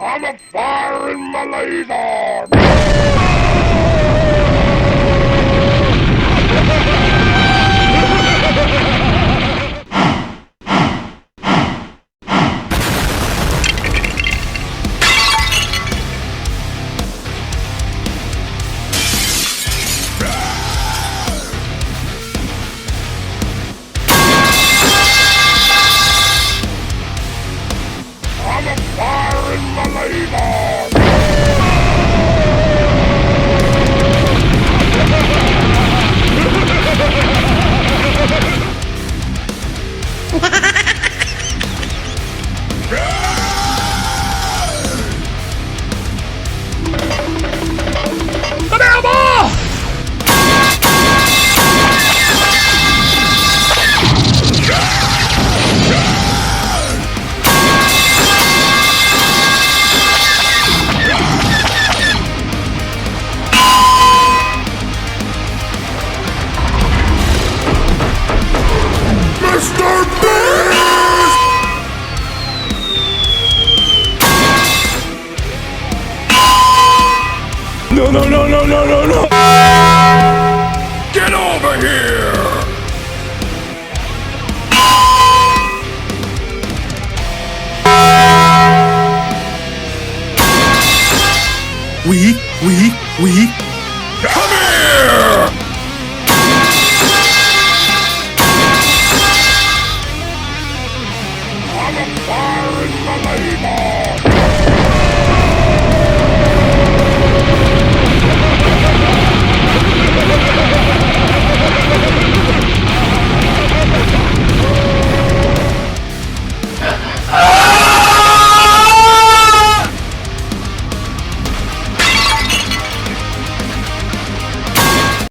I'm a firing my laser! I'm a firing my laser! Mr. Beast! No, no, no, no, no, no, no! Get over here! We